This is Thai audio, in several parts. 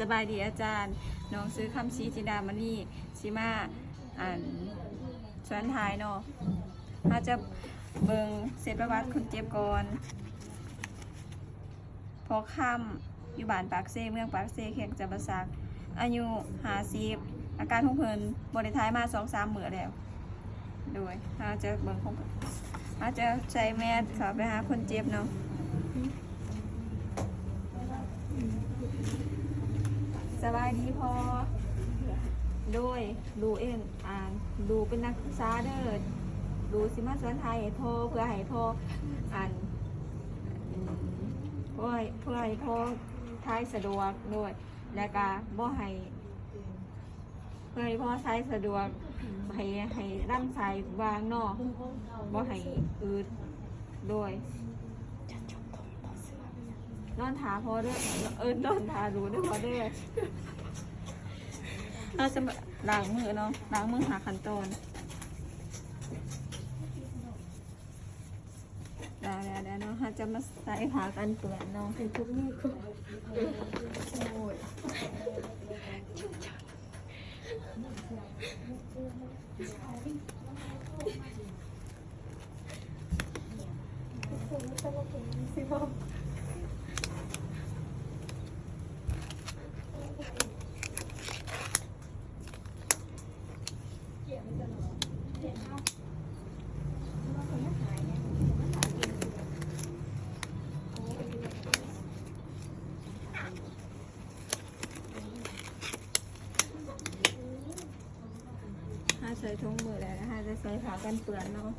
สบายดีอาจารย์น้องซื้อคำชี้จินดามณีชิมาอ่านสวนทายเนาะถ้าจะเบิงเสร็จประวัติคนเจ็บก่อนพอค่ำอยู่บ้านปากเซเมืองปากเซเขตจำปาสักอายุ50อาการของเพิ่นบริท้ายมา2-3 มื้อแล้วโดยถ้าจะเบิงของถ้าจะใช้แมสเข้าไปหาคนเจ็บเนาะสบายดีพอโดยดูเองดูเป็นนักศึกษาเด้อดูสิมาสอนไทยให้พอเพื่อให้พออ่านเพื่อให้พอทายสะดวกด้วยและก็บ่ให้เพื่อให้พอทายสะดวกให้ร่ำสายวางเนาะบ่ให้อืดด้วยนอนถาพอเด้อนอนถาดูด้วยพอเด้อเราจะล้างมือเนาะล้างมือหาขั้นตอนแล้วเนาะเราจะมาใส่ผ้ากันเปื้อนเนาะเป็นทุกมือก็โอ้ยใส่ถุงมือแล้วนะคะจะใส่ผ้ากันเปื้อนเนาะ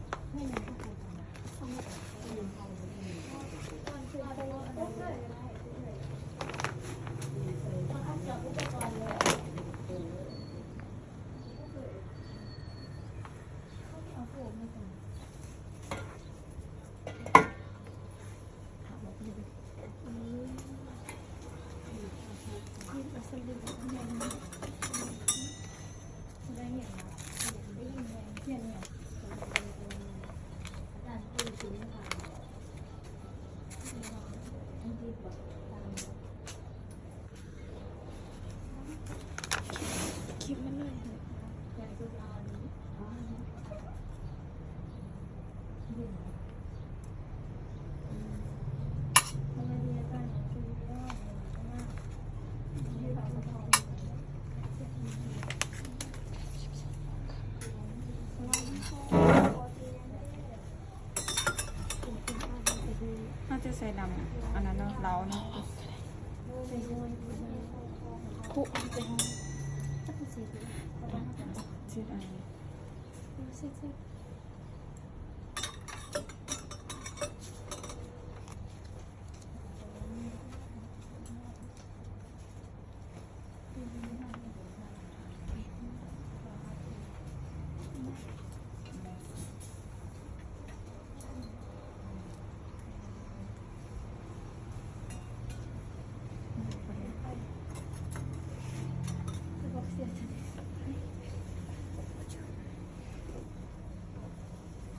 คิดมันเลยน่าจะใส่ดำอันนั้นเนาะเราเนาะคุเป็นชื่ออะไร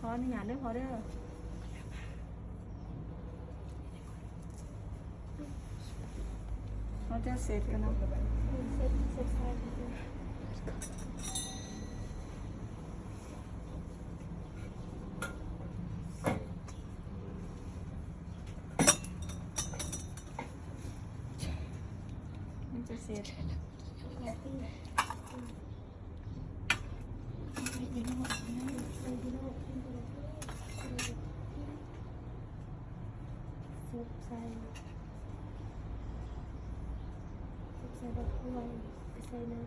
ขออนุญาตด้วยพอเด้อเขาจะเสร็จกันเนาะมันจะเสร็จใส่ดอกบัวใส่น้ำ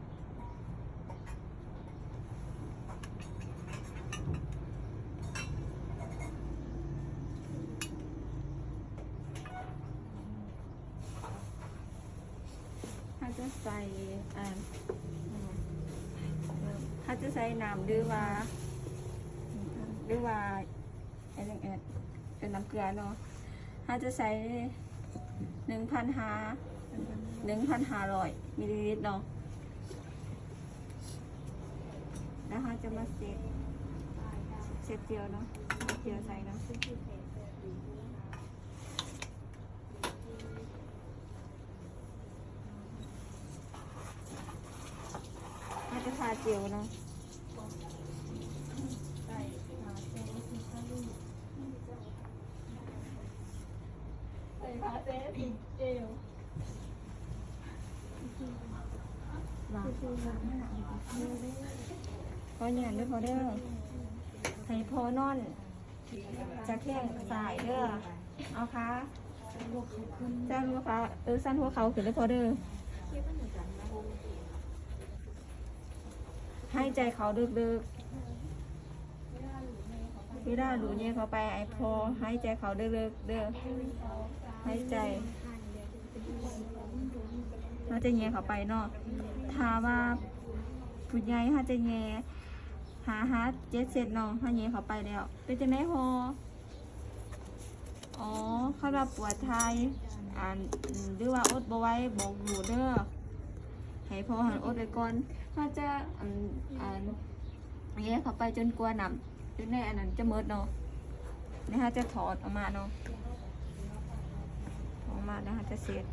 ถ้าจะใส่น้ำหรือว่าอะไรเป็นน้ำเกลือเนาะถ้าจะใส่1,500 มิลลิลิตรเนาะแล้วเราจะมาเสร็จเจียวเนาะเจียวใส่เนาะ ส าเจลเนาะพอหยาดด้วยพอเด้อให้พอนอนจะแข้งสายเด้อเอาค่ะจ้าหัวขาสั้นหัวเขาขึ้นด้วยพอเด้อให้ใจเขาดึกๆเวลาดูเนี่ยเขาไปไอพอให้ใจเขาดึกๆเด้อให้ใจเราจะแย่เขาไปเนาะถ้าว่าผู้ใหญ่เขาจะแย่หาเจ็ดเสร็จเนาะเขาแย่เขาไปแล้วเป็นจะไหนพออ๋อเขาว่าปวดไทยหรือว่าอดบ่ไหว้บอกอยู่เด้อให้พอหันอดไปก่อนเขาจะแย่เขาไปจนกลัวหนำจนในอันนั้นจะเมิดเนาะนี่ฮะจะถอดออกมาเนาะออกมานะฮะจะเสร็จ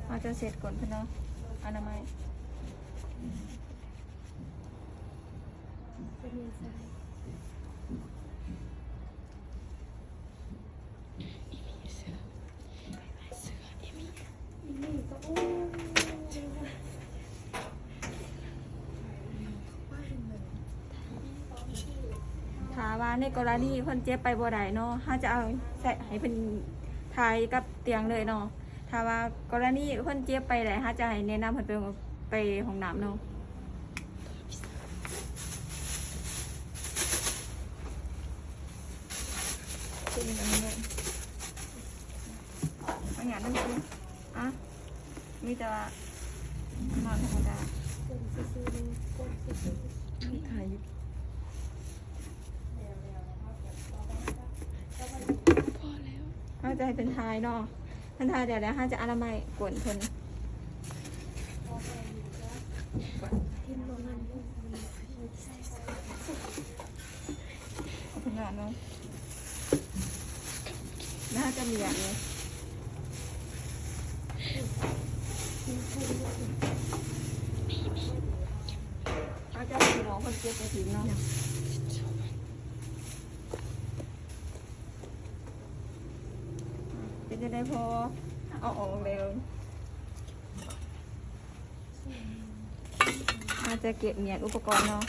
เราจะเสร็จก่อนเพื่อนเนาะอนามัยถามว่าในกรณีคนเจ็บไปบ่ได้เนาะถ้าจะเอาใส่ให้เป็นทายกับเตียงเลยเนาะถ้าว่ากรณีคนเจ็บไปได้ถ้าจะให้แนะนำเพิ่นไปห้องน้ำเนาะเป็นอย่างนี้เลยบางอย่างนั่นคืออ่ะมีแต่ว่านอนธรรมดาถ่ายเขาจะให้เป็นทายเนาะเป็นทายเดี๋ยวเขาจะอนามัยกวนคนเอาผลงานเนาะน่าจะมีอย่างนี้เขาจะให้น้องคนเจ็บไปถึงเนาะจะได้พอเอาออกเร็วอาจจะเก็บเงียบอุปกรณ์เนาะ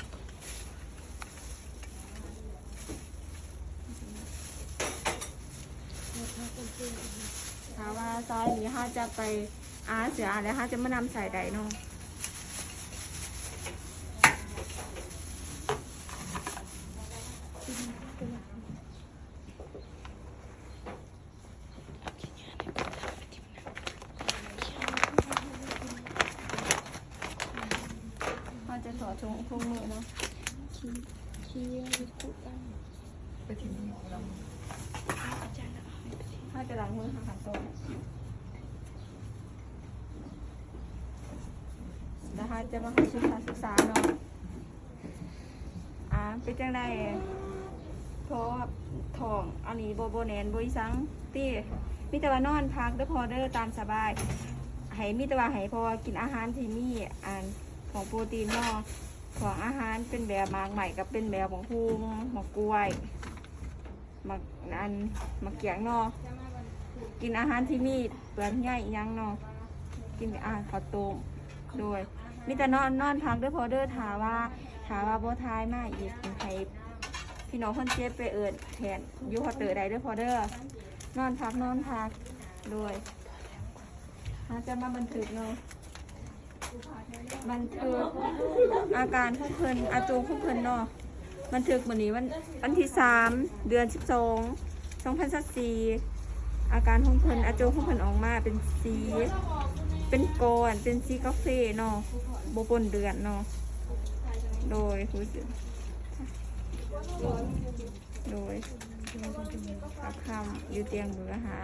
ถ้าว่าซอยนี้เขาจะไปเสือแล้วเขาจะมานำใส่ใดเนาะจะถอดทุ่งมือเนาะไปถึงถ้าจะล้างมือค่ะตัวนะคะจะมาให้ชุดการศึกษาเนาะเป็นจังได้เพราะทองอันนี้โบแนนโบยซังที่มีแต่ว่านอนพักด้วยพอเดอร์ตามสบายให้มีแต่ว่าให้พอกินอาหารที่มีของโปรตีนเนาะของอาหารเป็นแบบหมากใหม่กับเป็นแบบของพุงหมกกล้วยหมักเกี๊ยงเนาะกินอาหารที่มีเปลือกใหญ่ยังเนาะกินอาหารข้าวต้มโดยมีแต่นอนพักด้วยพอเดอร์ถาว่าโบทายมาอีกใครพี่น้องคนเจ็บไปแทนยูพอเตอร์ได้ด้วยพอเดอร์นอนพักโดยจะมาบันทึกเนาะบันทึกอาการของเพิ่นอาจูของเพิ่นเนาะบันทึกวันนี้วันที่3 เดือน 12 2024อาการของเพิ่นอาจูของเพิ่นออกมาเป็นสีเป็นก้อนเป็นสีกาแฟเนาะโบปนเดือนเนาะโดยผู้สื่อโดยอาคำอยู่เตียงเบือหา